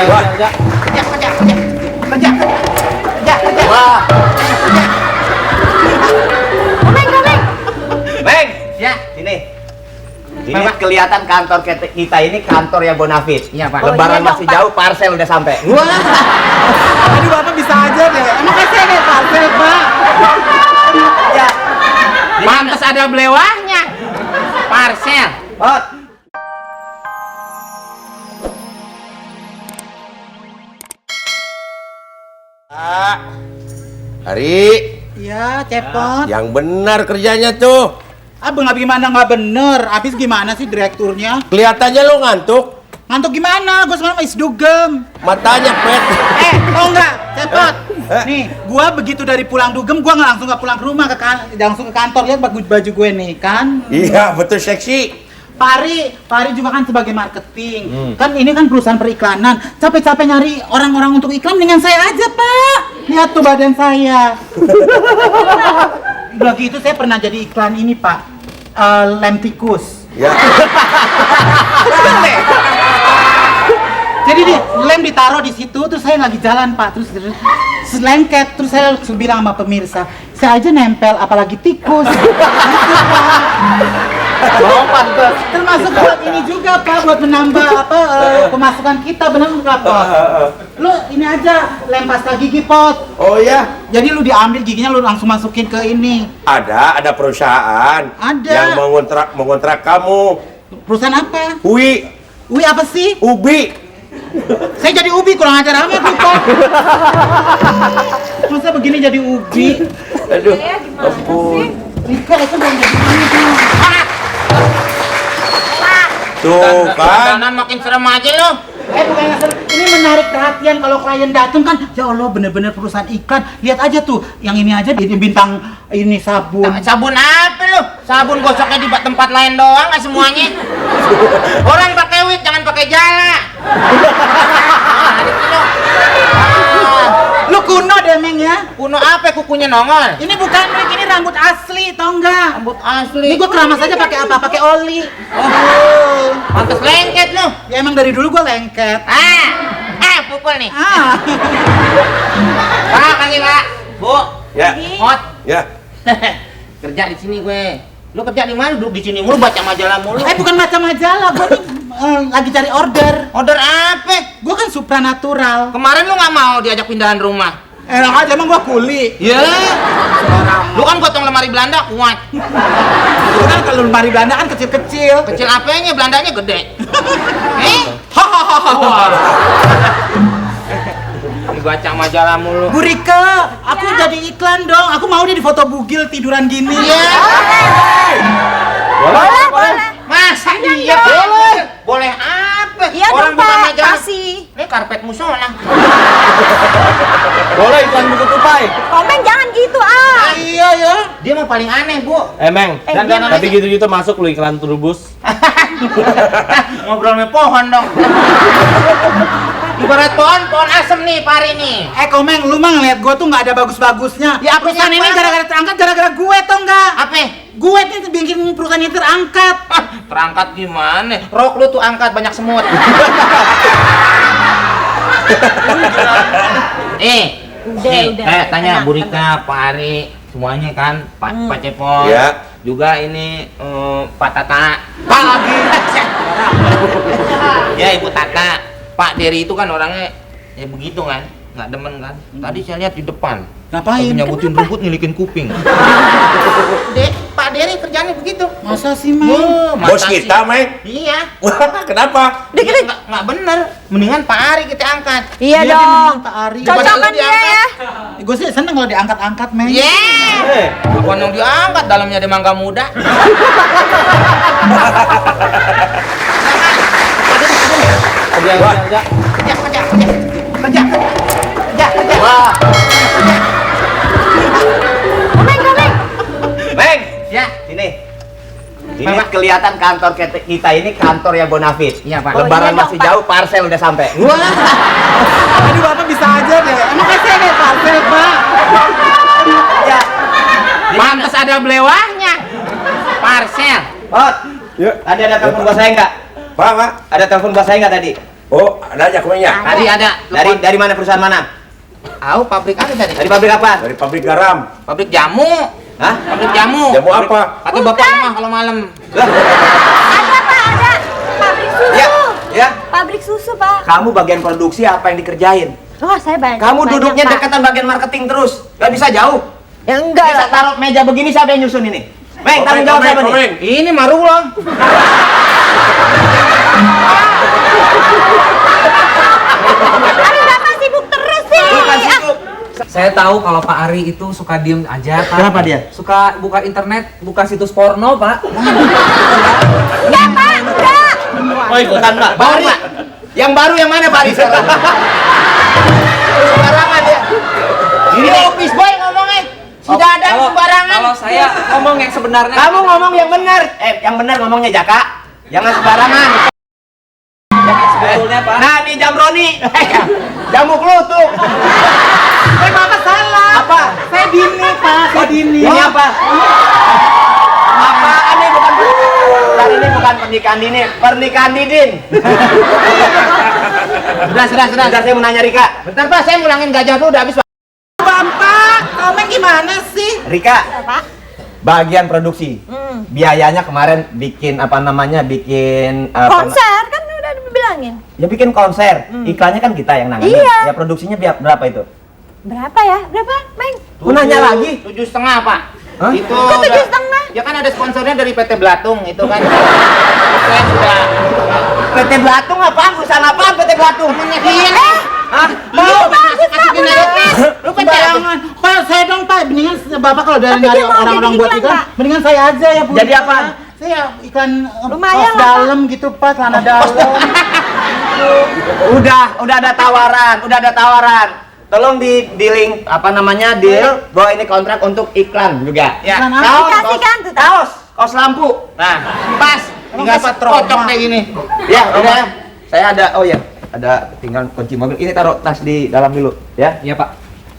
Kerja. Wah. Komeng. Meng, ya, sini. Ini kelihatan kantor kita ini kantor yang bonafit. Iya, Pak. Lebaran iya dong, masih Pak. jauh, parcel udah sampai. Wah. Aduh, Bapak bisa aja deh. Emang kasih nih parcel, Pak. Ya. Pantes ada belewahnya. Parcel. Hot. Hari, Iya, cepot. yang benar kerjanya tuh. Abang gimana nggak bener? Abis gimana sih direkturnya? Kelihatannya lo ngantuk, Ngantuk gimana? Gue semalam is dugem. matanya pet. Tau nggak? Cepot. Nih, gua begitu dari pulang dugem, gua nggak pulang ke rumah, langsung ke kantor. Lihat baju gue nih, kan? Iya, betul seksi. Pari juga kan sebagai marketing. Kan ini kan perusahaan periklanan. Capek-capek nyari orang-orang untuk iklan, dengan saya aja, Pak. Lihat tuh badan saya. Udah gitu saya pernah jadi iklan ini, Pak. Lem tikus. Ya. Jadi lem ditaruh di situ, terus saya lagi jalan, Pak. Terus selengket, terus saya langsung bilang sama pemirsa, saya aja nempel, apalagi tikus. Oh, pantes. Termasuk buat ini juga, Pak, buat menambah pemasukan kita, benar nggak, Pak? Lu ini aja lem pasta gigi, Pot. Oh ya, Jadi lu diambil giginya, lu langsung masukin ke ini. ada perusahaan Ada. yang mengontrak kamu. Perusahaan apa? Ui, Ui, apa sih? ubi. Saya jadi ubi, kurang ajar amat tuh, Pak. Masa begini jadi ubi? Aduh, Ya, gimana ampun. Rika, itu belum jadi ini tuh. Tuh kan. Dandan makin serem aja lo. Bukan asal, ini menarik perhatian kalau klien datang kan. Ya Allah, bener-bener perusahaan iklan. Lihat aja tuh, yang ini aja di bintang ini sabun. Sabun apa lo? Sabun gosoknya di tempat lain doang, nggak semuanya. Orang pakai wig, jangan pakai jala. Lu kuno deh, Meng, ya. Kuno apa kukunya nongol? Ini bukan wig, ini rambut asli, tau enggak? Rambut asli. Ini gua keramas aja pakai apa? Pakai oli. Pantes lengket lo. Ya emang dari dulu gua lengket. Pukul nih. Ah. Pak, kaki Pak. Bu. Ya, Hot. ya. Kerja di sini gue. Lu kerja di mana? Duduk di sini mulu baca majalah mulu. Bukan baca majalah, gua nih lagi cari order. Order apa? Gua kan supranatural. Kemarin lu nggak mau diajak pindahan rumah. Enak aja, emang gua kuli. Ya. Lu kan gotong lemari Belanda kuat. Itu kan kalau lemari Belanda kan kecil-kecil. Kecil apanya, Belandanya gede. Baca majalah mulu. Bu Rika, aku jadi iklan dong. Aku mau nih di foto bugil tiduran gini. Iya. Boleh. Masa iya? Boleh apa? Iya Orang dong, bukan Pak. majalah. Kasih. Ini karpet musola. Boleh iklan buku tupai. Komeng jangan gitu, Iya ya. Dia mau paling aneh, Bu. Meng, diam tapi gitu-gitu masuk lu iklan turubus. Ngobrol sama pohon dong. Ibarat pohon asem nih, pari nih. Komeng, lu mah ngeliat gua tuh nggak ada bagus-bagusnya. Ya, perusahaan apanya ini apa? gara-gara terangkat, gara-gara gue tau nggak? Apa? Gue nih bikin perusahaan ini terangkat. Terangkat gimana? Rok lu tuh angkat banyak semut. Udah. Tanya Tenang, Bu Rika, Pak Ari, semuanya kan, Pak Cepot. Ya. Juga ini Pak Tata. Pak lagi. Ya Ibu Tata. Pak Dery itu kan orangnya ya begitu kan, nggak demen kan. Tadi saya lihat di depan. Ngapain? Nyabutin rumput, nyilikin kuping. Pak Dery kerjanya begitu. Masa sih, Meng? Bos kita, Meng. Iya. Wah, kenapa? Dia nggak bener. Mendingan Pak Ari kita angkat. Iya Dia dong. memang Pak Ari. Cocokan dia ya. Gue sih seneng kalau diangkat-angkat, Meng. Bukan yang diangkat, dalamnya ada mangga muda. Kerja. Kerja. Wah. Komeng. Meng, Ya. sini. Ini Pak. kelihatan kantor kita ini kantor yang bonafit. Iya, Pak. Lebaran iya dong, masih Pak. jauh, parcel udah sampai. Wah. Aduh, Bapak bisa aja deh. Emang kasih nih parcel, Pak. Ya. Pantes ada belewahnya. Parcel. Hot. Ya. Tadi ada telepon buat saya nggak? Pak, Pak. Ada telepon buat saya nggak tadi? Oh, ada aja kuenya. Tadi ada. Dari mana, perusahaan mana? Tahu pabrik apa tadi? Dari pabrik apa? Dari pabrik garam. Pabrik jamu. Hah? Pabrik jamu. Jamu apa? Atau bapak mah kalau malam. Lah, Ada Pak, ada. Pabrik susu. ya, ya. Pabrik susu Pak. Kamu bagian produksi apa yang dikerjain? Wah saya banyak. Kamu banyak, duduknya Pak. dekatan bagian marketing terus. Gak bisa jauh. Ya enggak Bisa lah. taruh meja begini, siapa yang nyusun ini? Meng, tanggung jawab siapa nih? Komeng. Ini Marullah. Aduh Bapak sibuk terus sih. Bukan sibuk. Saya tahu kalau Pak Ari itu suka diem aja, Pak. Kenapa dia? Suka buka internet, buka situs porno, Pak. Enggak Pak, enggak. Oh, ikutan, Pak. Baru, Pak. Yang baru yang mana, Pak Rizal? Sembarangan ya. Ini office boy ngomongnya. Si Dadang sembarangan. Kalau saya ngomong yang sebenarnya. Kamu ngomong yang benar. Yang benar ngomongnya Jaka. Jangan sembarangan. sebetulnya, Pak. Nah, ini Jamroni. Jamu kelutuk. Bapak salah. Apa? Saya Dini, Pak. Saya Dini. Ini apa? Apaan nih? Bukan ini bukan pernikahan Dini, pernikahan Didin. Sudah, saya mau nanya Rika. Bentar Pak, saya ngulangin gajah dulu udah habis Pak. Bapak, kamu gimana sih? Rika, Pak. bagian produksi. Biayanya kemarin bikin apa namanya? Bikin Konser kan udah dibilangin. Ya bikin konser. Iklannya kan kita yang nangani. Iya. Ya produksinya berapa itu? Berapa ya? Berapa, Meng? Lu nanya lagi? 7,5 Pak. Hah? Itu Kok udah- 7,5? Ya kan ada sponsornya dari PT Blatung itu kan. Saya sudah PT Blatung apaan? Perusahaan apaan PT Blatung? temennya Kian. Hah? Bagus Pak, Masukin aja. Lu kan Sembarangan. Pak, saya dong, Pak. Mendingan Bapak kalau dari Tapi nyari dia mau orang-orang jadi buat iklan, iklan, Pak. mendingan saya aja ya, Bu. Jadi apaan? Saya iklan Lumayan kaos lah, Pak. dalam gitu, Pak, celana dalam. Udah ada tawaran. Tolong di link apa namanya deal bahwa ini kontrak untuk iklan juga. Ya. Iklan apa? Dikasih kan tuh, Pak. Kaos lampu. Nah, pas. Tinggal dapat trauma. kocok kayak gini. Ya, udah. Saya ada tinggal kunci mobil. Ini taruh tas di dalam dulu, ya. Iya, Pak.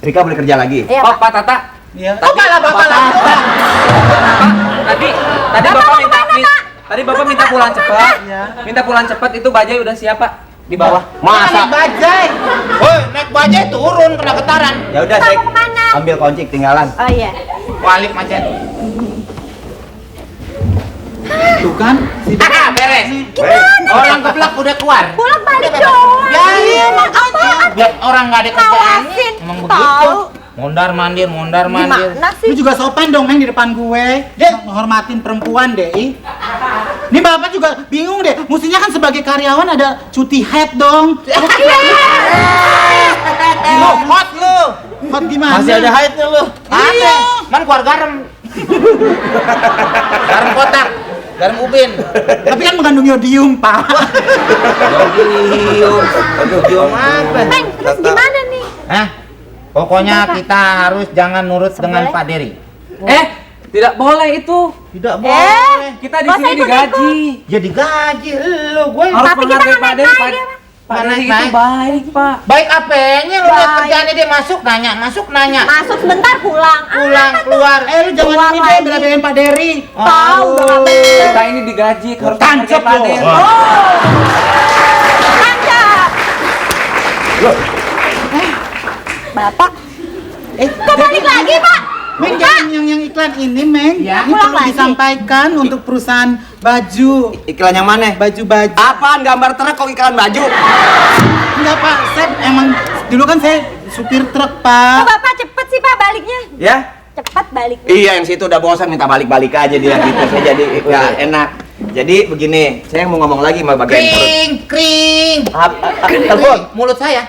Rika boleh kerja lagi. Iya, Oh, Pak. Pak Tata. Iya. Bapak lah. Tadi Bapak Bapak minta pulang cepat. Minta pulang cepat itu bajai udah siap, Pak. Di bawah. Masa? Bajai. Woi, naik bajai turun kena getaran. Ya udah, saya Mau kemana? ambil kunci ketinggalan. Oh iya. Balik macet. Tuh kan, si Beres. Gimana? Orang keblak udah keluar. Bolak balik dong. Ya, iya, Apaan? Biar orang nggak ada kerjaan. Ngawasin. Emang Tahu. begitu. Mondar mandir. Gimana Lu sih? juga sopan dong, Meng, di depan gue. Menghormatin perempuan deh. Ini Bapak juga bingung deh. Mestinya kan sebagai karyawan ada cuti head dong. Lu hot lu. Hot gimana? Masih ada haidnya lu. Ada. Man keluar garam. Garam kotak. Garam ubin. Tapi kan mengandung yodium, Pak. Aduh, Apa? Meng, terus gimana nih? Hah? Pokoknya Apa? kita harus jangan nurut dengan Boleh? Pak Dery. Tidak boleh itu. Tidak Kita di Nggak sini usah ikut-ikut. digaji. Ya digaji lu gue. Harus Tapi kita menghargai nggak Pak Dery, naik-naik Pak. ya, Pak Dery itu Naik-naik. baik, Pak. Baik apanya lu lihat Baik. kerjaannya dia masuk nanya. Masuk sebentar pulang. Pulang keluar. Lu jangan Keluar ini deh, lagi. bela-belain Pak Dery. Tahu udah nggak bener. Kita ini digaji harus Tancap menghargai Pak lo. Dery. Mantap. Bapak, kok balik lagi Pak? Meng, jangan yang iklan ini, Meng. Ya. Ini Pulang perlu lagi. disampaikan untuk perusahaan baju. Iklan yang mana? Baju-baju. Apaan gambar truk kok iklan baju? Enggak, Pak. Saya emang dulu kan saya supir truk, Kok Pak. Bapak cepet sih Pak baliknya? Ya? Cepat baliknya. Iya, yang situ udah bosan minta balik-balik aja dia gitu. Saya jadi ya enak. Jadi begini, saya mau ngomong lagi sama bagian perut. Kring. Telepon. Mulut saya.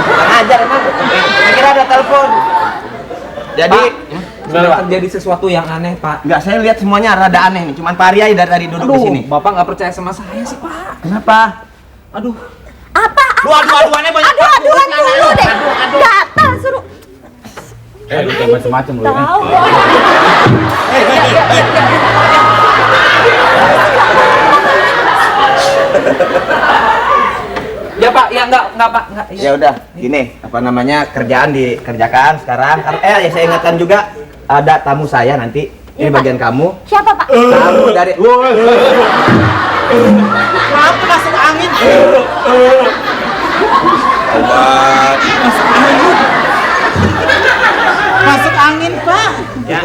Kurang ajar emang. Saya kira ada telepon. Jadi, Sudah terjadi sesuatu yang aneh, Pak. enggak, saya lihat semuanya rada aneh nih. Cuman Pak Arya dari duduk di sini. Bapak nggak percaya sama saya sih, Pak. Kenapa? Aduh. Apa? Lu adu-aduannya banyak. Aduan dulu deh. Gatal suruh. Macam-macam Tahu. Ya, Pak. Ya enggak, Pak. Enggak. Ya udah, gini, apa namanya? Kerjaan dikerjakan sekarang. Ya saya ingatkan juga ada tamu saya nanti. Ini Iya, Pak. bagian kamu. Siapa Pak? Kamu dari Apa masuk angin? Obat. Masuk angin. Masuk angin, Pak. Ya.